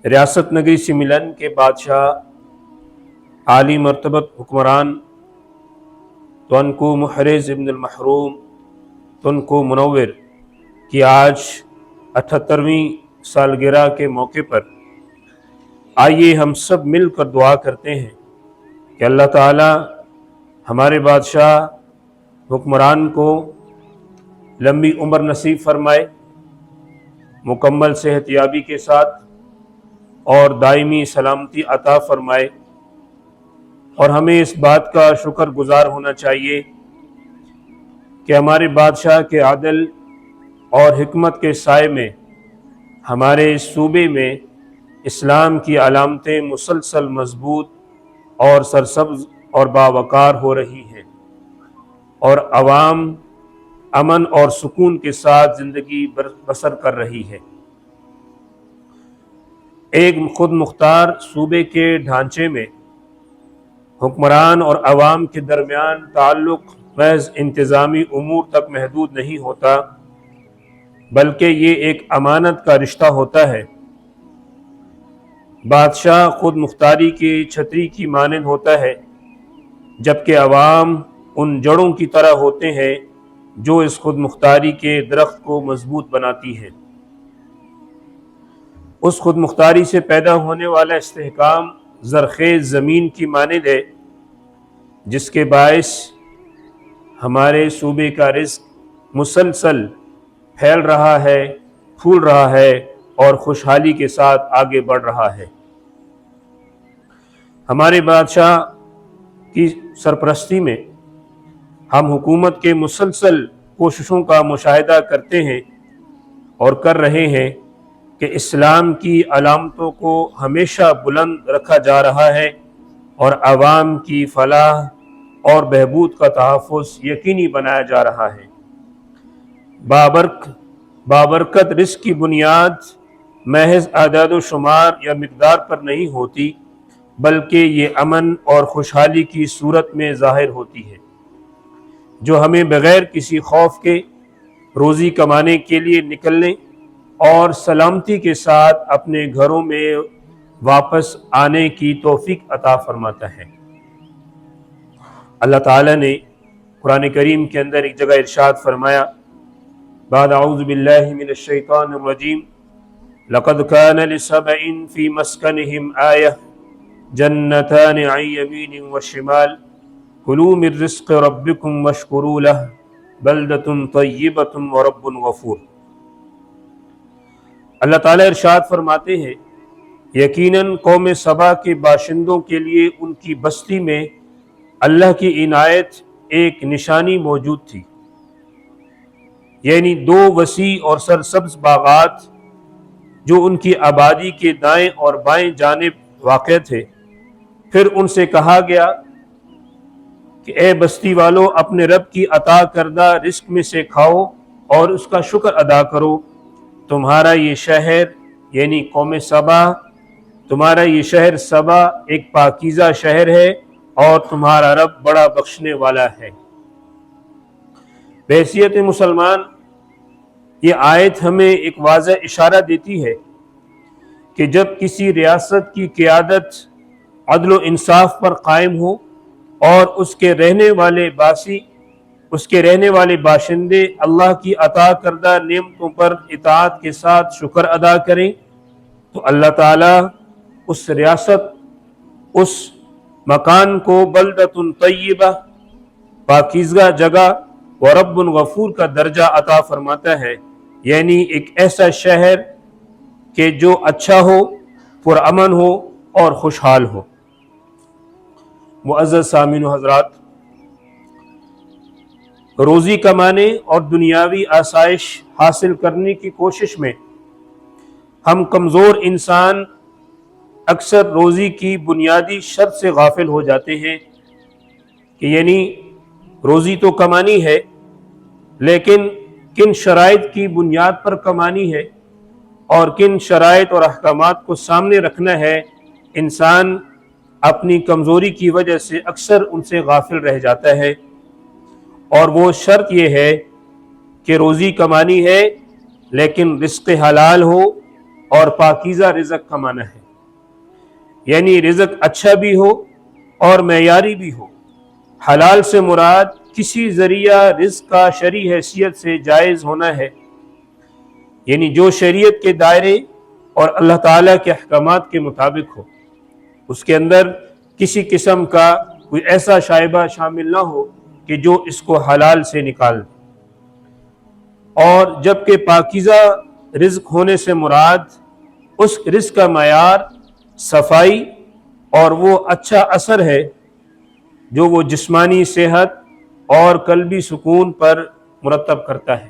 ریاست نگری سے ملن کے بادشاہ عالی مرتبت حکمران تن کو محرز ابن المحروم تن کو منور کی آج 78ویں سالگرہ کے موقع پر آئیے ہم سب مل کر دعا کرتے ہیں کہ اللہ تعالی ہمارے بادشاہ حکمران کو لمبی عمر نصیب فرمائے، مکمل صحت یابی کے ساتھ اور دائمی سلامتی عطا فرمائے، اور ہمیں اس بات کا شکر گزار ہونا چاہیے کہ ہمارے بادشاہ کے عدل اور حکمت کے سائے میں ہمارے صوبے میں اسلام کی علامتیں مسلسل مضبوط اور سرسبز اور باوقار ہو رہی ہیں، اور عوام امن اور سکون کے ساتھ زندگی بسر کر رہی ہے۔ ایک خود مختار صوبے کے ڈھانچے میں حکمران اور عوام کے درمیان تعلق محض انتظامی امور تک محدود نہیں ہوتا، بلکہ یہ ایک امانت کا رشتہ ہوتا ہے۔ بادشاہ خود مختاری کی چھتری کی مانند ہوتا ہے، جبکہ عوام ان جڑوں کی طرح ہوتے ہیں جو اس خود مختاری کے درخت کو مضبوط بناتی ہیں۔ اس خود مختاری سے پیدا ہونے والا استحکام زرخیز زمین کی مانند ہے، جس کے باعث ہمارے صوبے کا رزق مسلسل پھیل رہا ہے، پھول رہا ہے اور خوشحالی کے ساتھ آگے بڑھ رہا ہے۔ ہمارے بادشاہ کی سرپرستی میں ہم حکومت کے مسلسل کوششوں کا مشاہدہ کرتے ہیں اور کر رہے ہیں کہ اسلام کی علامتوں کو ہمیشہ بلند رکھا جا رہا ہے اور عوام کی فلاح اور بہبود کا تحفظ یقینی بنایا جا رہا ہے۔ بابرکت رزق کی بنیاد محض اعداد و شمار یا مقدار پر نہیں ہوتی، بلکہ یہ امن اور خوشحالی کی صورت میں ظاہر ہوتی ہے، جو ہمیں بغیر کسی خوف کے روزی کمانے کے لیے نکلنے اور سلامتی کے ساتھ اپنے گھروں میں واپس آنے کی توفیق عطا فرماتا ہے۔ اللہ تعالیٰ نے قرآن کریم کے اندر ایک جگہ ارشاد فرمایا، بعد اعوذ باللہ من الشیطان الرجیم، لقد كان لسبع في مسكنهم آية جنتان عن يمين وشمال كلوا من رزق ربكم واشكروا له بلدة طيبة ورب غفور۔ اللہ تعالیٰ ارشاد فرماتے ہیں، یقیناً قوم سبا کے باشندوں کے لیے ان کی بستی میں اللہ کی عنایت ایک نشانی موجود تھی، یعنی دو وسیع اور سرسبز باغات جو ان کی آبادی کے دائیں اور بائیں جانب واقع تھے۔ پھر ان سے کہا گیا کہ اے بستی والو، اپنے رب کی عطا کردہ رزق میں سے کھاؤ اور اس کا شکر ادا کرو۔ تمہارا یہ شہر یعنی قوم سبا، تمہارا یہ شہر سبا ایک پاکیزہ شہر ہے اور تمہارا رب بڑا بخشنے والا ہے۔ بحیثیت مسلمان یہ آیت ہمیں ایک واضح اشارہ دیتی ہے کہ جب کسی ریاست کی قیادت عدل و انصاف پر قائم ہو اور اس کے رہنے والے باشندے اللہ کی عطا کردہ نعمتوں پر اطاعت کے ساتھ شکر ادا کریں، تو اللہ تعالیٰ اس ریاست، اس مکان کو بلدۃ طیبہ، پاکیزہ جگہ، ورب غفور کا درجہ عطا فرماتا ہے، یعنی ایک ایسا شہر کہ جو اچھا ہو، پرامن ہو اور خوشحال ہو۔ معزز سامعین و حضرات، روزی کمانے اور دنیاوی آسائش حاصل کرنے کی کوشش میں ہم کمزور انسان اکثر روزی کی بنیادی شرط سے غافل ہو جاتے ہیں کہ یعنی روزی تو کمانی ہے، لیکن کن شرائط کی بنیاد پر کمانی ہے اور کن شرائط اور احکامات کو سامنے رکھنا ہے، انسان اپنی کمزوری کی وجہ سے اکثر ان سے غافل رہ جاتا ہے۔ اور وہ شرط یہ ہے کہ روزی کمانی ہے لیکن رزق حلال ہو، اور پاکیزہ رزق کا معنی ہے، یعنی رزق اچھا بھی ہو اور معیاری بھی ہو۔ حلال سے مراد کسی ذریعہ رزق کا شرعی حیثیت سے جائز ہونا ہے، یعنی جو شریعت کے دائرے اور اللہ تعالیٰ کے احکامات کے مطابق ہو، اس کے اندر کسی قسم کا کوئی ایسا شائبہ شامل نہ ہو کہ جو اس کو حلال سے نکال دے۔ اور جبکہ پاکیزہ رزق ہونے سے مراد اس رزق کا معیار صفائی اور وہ اچھا اثر ہے جو وہ جسمانی صحت اور قلبی سکون پر مرتب کرتا ہے،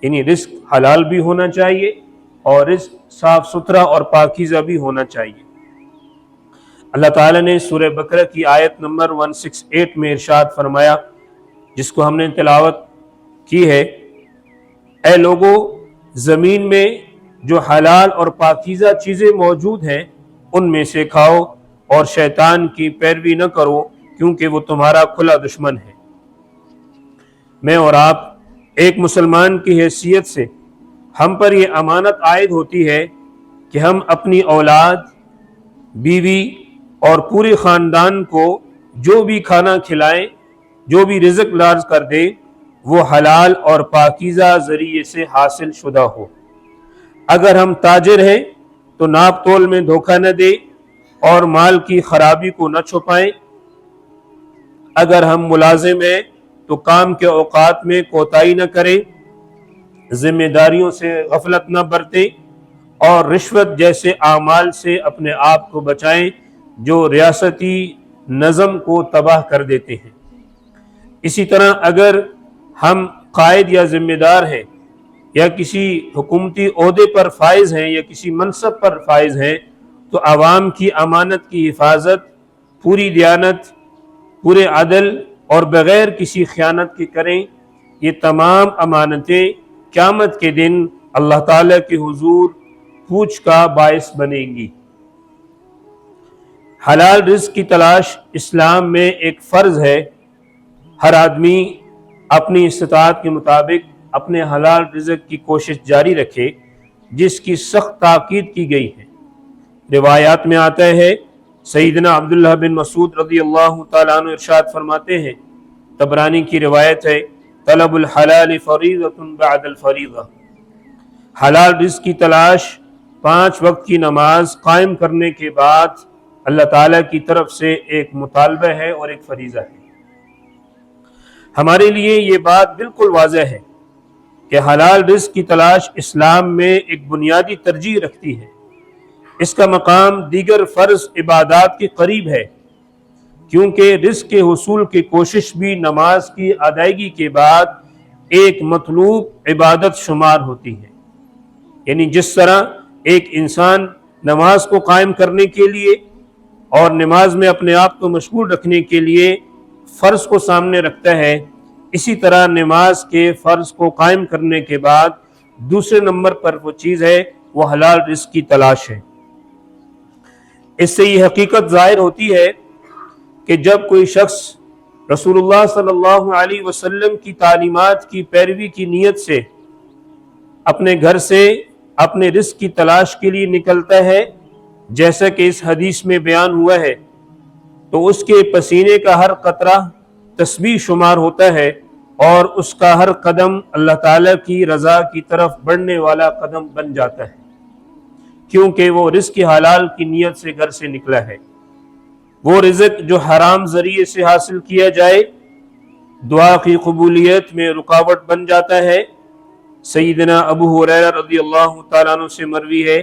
یعنی رزق حلال بھی ہونا چاہیے اور رزق صاف ستھرا اور پاکیزہ بھی ہونا چاہیے۔ اللہ تعالیٰ نے سورہ بقرہ کی آیت نمبر 168 میں ارشاد فرمایا، جس کو ہم نے تلاوت کی ہے، اے لوگو، زمین میں جو حلال اور پاکیزہ چیزیں موجود ہیں ان میں سے کھاؤ اور شیطان کی پیروی نہ کرو، کیونکہ وہ تمہارا کھلا دشمن ہے۔ میں اور آپ ایک مسلمان کی حیثیت سے ہم پر یہ امانت عائد ہوتی ہے کہ ہم اپنی اولاد، بیوی اور پورے خاندان کو جو بھی کھانا کھلائیں، جو بھی رزق لاز کر دیں، وہ حلال اور پاکیزہ ذریعے سے حاصل شدہ ہو۔ اگر ہم تاجر ہیں تو ناپ تول میں دھوکہ نہ دیں اور مال کی خرابی کو نہ چھپائیں۔ اگر ہم ملازم ہیں تو کام کے اوقات میں کوتاہی نہ کریں، ذمہ داریوں سے غفلت نہ برتیں اور رشوت جیسے اعمال سے اپنے آپ کو بچائیں جو ریاستی نظم کو تباہ کر دیتے ہیں۔ اسی طرح اگر ہم قائد یا ذمہ دار ہیں یا کسی حکومتی عہدے پر فائز ہیں یا کسی منصب پر فائز ہیں تو عوام کی امانت کی حفاظت پوری دیانت، پورے عدل اور بغیر کسی خیانت کے کریں۔ یہ تمام امانتیں قیامت کے دن اللہ تعالیٰ کے حضور پوچھ کا باعث بنیں گی۔ حلال رزق کی تلاش اسلام میں ایک فرض ہے۔ ہر آدمی اپنی استطاعت کے مطابق اپنے حلال رزق کی کوشش جاری رکھے، جس کی سخت تاکید کی گئی ہے۔ روایات میں آتا ہے، سیدنا عبداللہ بن مسعود رضی اللہ تعالیٰ عنہ ارشاد فرماتے ہیں، طبرانی کی روایت ہے، طلب الحلال فریضۃ بعد الفریضہ، حلال رزق کی تلاش 5 وقت کی نماز قائم کرنے کے بعد اللہ تعالیٰ کی طرف سے ایک مطالبہ ہے اور ایک فریضہ ہے۔ ہمارے لیے یہ بات بالکل واضح ہے کہ حلال رزق کی تلاش اسلام میں ایک بنیادی ترجیح رکھتی ہے۔ اس کا مقام دیگر فرض عبادات کے قریب ہے، کیونکہ رزق کے حصول کی کوشش بھی نماز کی ادائیگی کے بعد ایک مطلوب عبادت شمار ہوتی ہے۔ یعنی جس طرح ایک انسان نماز کو قائم کرنے کے لیے اور نماز میں اپنے آپ کو مشغول رکھنے کے لیے فرض کو سامنے رکھتا ہے، اسی طرح نماز کے فرض کو قائم کرنے کے بعد دوسرے نمبر پر وہ چیز ہے وہ حلال رزق کی تلاش ہے۔ اس سے یہ حقیقت ظاہر ہوتی ہے کہ جب کوئی شخص رسول اللہ صلی اللہ علیہ وسلم کی تعلیمات کی پیروی کی نیت سے اپنے گھر سے اپنے رزق کی تلاش کے لیے نکلتا ہے، جیسا کہ اس حدیث میں بیان ہوا ہے، تو اس کے پسینے کا ہر قطرہ تسبیح شمار ہوتا ہے اور اس کا ہر قدم اللہ تعالیٰ کی رضا کی طرف بڑھنے والا قدم بن جاتا ہے، کیونکہ وہ رزق حلال کی نیت سے گھر سے نکلا ہے۔ وہ رزق جو حرام ذریعے سے حاصل کیا جائے دعا کی قبولیت میں رکاوٹ بن جاتا ہے۔ سیدنا ابو ہریرہ رضی اللہ تعالیٰ عنہ سے مروی ہے،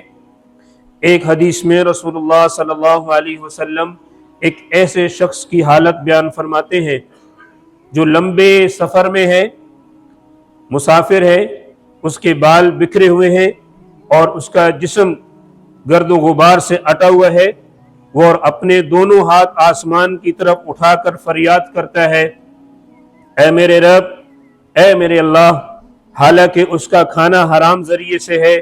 ایک حدیث میں رسول اللہ صلی اللہ علیہ وسلم ایک ایسے شخص کی حالت بیان فرماتے ہیں جو لمبے سفر میں ہے، مسافر ہے، اس کے بال بکھرے ہوئے ہیں اور اس کا جسم گرد و غبار سے اٹا ہوا ہے، وہ اور اپنے دونوں ہاتھ آسمان کی طرف اٹھا کر فریاد کرتا ہے، اے میرے رب، اے میرے اللہ، حالانکہ اس کا کھانا حرام ذریعے سے ہے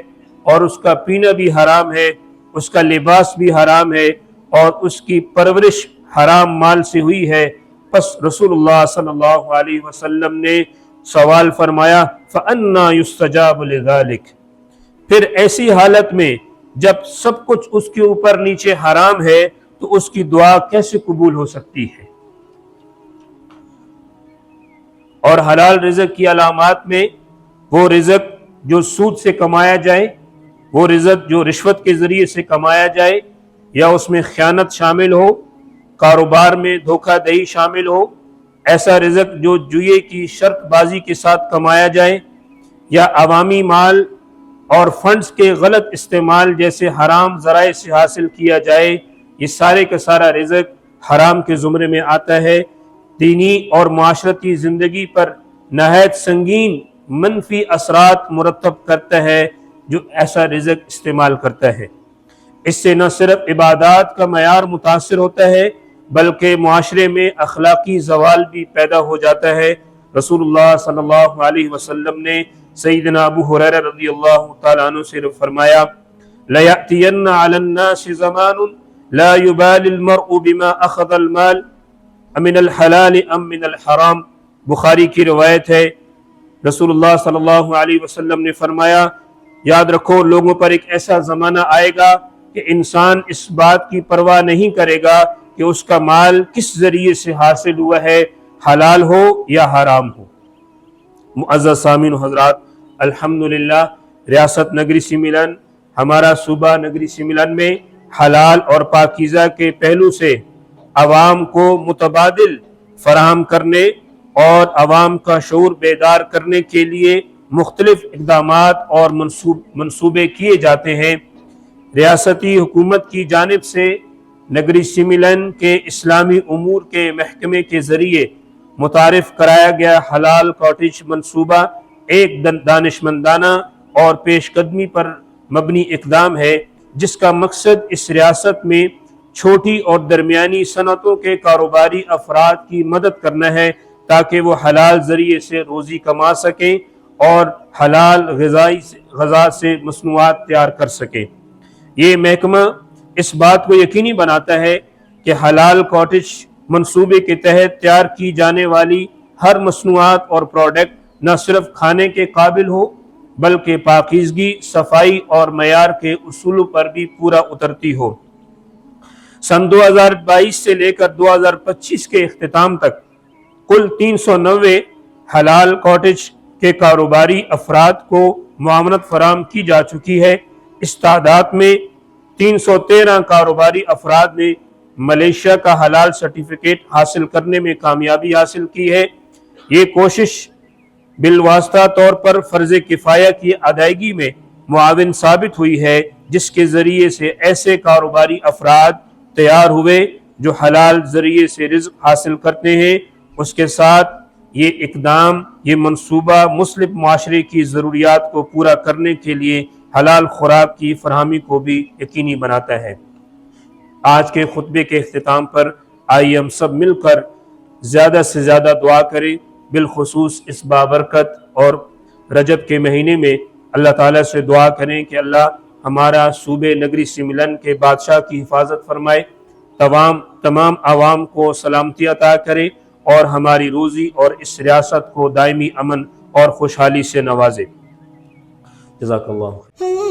اور اس کا پینا بھی حرام ہے، اس کا لباس بھی حرام ہے اور اس کی پرورش حرام مال سے ہوئی ہے۔ پس رسول اللہ صلی اللہ علیہ وسلم نے سوال فرمایا، فَأَنَّا يُسْتَجَابُ لِذَلِكَ، پھر ایسی حالت میں جب سب کچھ اس کے اوپر نیچے حرام ہے تو اس کی دعا کیسے قبول ہو سکتی ہے؟ اور حلال رزق کی علامات میں وہ رزق جو سود سے کمایا جائے، وہ رزق جو رشوت کے ذریعے سے کمایا جائے، یا اس میں خیانت شامل ہو، کاروبار میں دھوکہ دہی شامل ہو، ایسا رزق جو جوئے کی شرط بازی کے ساتھ کمایا جائے، یا عوامی مال اور فنڈز کے غلط استعمال جیسے حرام ذرائع سے حاصل کیا جائے، یہ سارے کا سارا رزق حرام کے زمرے میں آتا ہے، دینی اور معاشرتی زندگی پر نہایت سنگین منفی اثرات مرتب کرتا ہے جو ایسا رزق استعمال کرتا ہے۔ اس سے نہ صرف عبادات کا معیار متاثر ہوتا ہے بلکہ معاشرے میں اخلاقی زوال بھی پیدا ہو جاتا ہے۔ رسول اللہ صلی اللہ علیہ وسلم نے سیدنا ابو ہریرہ رضی اللہ تعالیٰ عنہ سے فرمایا لَيَأْتِيَنَّ عَلَى النَّاسِ زَمَانٌ لَا يُبَالِ الْمَرْءُ بِمَا أَخَذَ الْمَالِ أَمِنَ الْحَلَالِ أَمْ مِنَ الْحَرَامِ، بخاری کی روایت ہے۔ رسول اللہ صلی اللہ علیہ وسلم نے فرمایا یاد رکھو لوگوں پر ایک ایسا زمانہ آئے گا کہ انسان اس بات کی پرواہ نہیں کرے گا کہ اس کا مال کس ذریعے سے حاصل ہوا ہے، حلال ہو یا حرام ہو۔ معزز سامعین و حضرات، الحمدللہ ریاست نگری سملن، ہمارا صوبہ نگری سملن میں حلال اور پاکیزہ کے پہلو سے عوام کو متبادل فراہم کرنے اور عوام کا شعور بیدار کرنے کے لیے مختلف اقدامات اور منصوبے کیے جاتے ہیں۔ ریاستی حکومت کی جانب سے نگری سملن کے اسلامی امور کے محکمے کے ذریعے متعارف کرایا گیا حلال کاٹیج منصوبہ ایک دانشمندانہ اور پیش قدمی پر مبنی اقدام ہے جس کا مقصد اس ریاست میں چھوٹی اور درمیانی صنعتوں کے کاروباری افراد کی مدد کرنا ہے تاکہ وہ حلال ذریعے سے روزی کما سکیں اور حلال غذا سے مصنوعات تیار کر سکیں۔ یہ محکمہ اس بات کو یقینی بناتا ہے کہ حلال کاٹیج منصوبے کے تحت تیار کی جانے والی ہر مصنوعات اور پروڈکٹ نہ صرف کھانے کے قابل ہو بلکہ پاکیزگی، صفائی اور معیار کے اصولوں پر بھی پورا اترتی ہو۔ سن 2022 سے لے کر 2025 کے اختتام تک کل 390 حلال کاٹیج کے کاروباری افراد کو معاونت فراہم کی جا چکی ہے۔ اس تعداد میں 313 کاروباری افراد نے ملیشیا کا حلال سرٹیفکیٹ حاصل کرنے میں کامیابی حاصل کی ہے۔ یہ کوشش بالواسطہ طور پر فرض کفایہ کی ادائیگی میں معاون ثابت ہوئی ہے جس کے ذریعے سے ایسے کاروباری افراد تیار ہوئے جو حلال ذریعے سے رزق حاصل کرتے ہیں۔ اس کے ساتھ یہ اقدام، یہ منصوبہ مسلم معاشرے کی ضروریات کو پورا کرنے کے لیے حلال خوراک کی فراہمی کو بھی یقینی بناتا ہے۔ آج کے خطبے کے اختتام پر آئیے ہم سب مل کر زیادہ سے زیادہ دعا کریں، بالخصوص اس بابرکت اور رجب کے مہینے میں اللہ تعالیٰ سے دعا کریں کہ اللہ ہمارا صوبے نگری سملن کے بادشاہ کی حفاظت فرمائے، تمام عوام کو سلامتی عطا کرے اور ہماری روزی اور اس ریاست کو دائمی امن اور خوشحالی سے نوازے۔ جزاک اللہ۔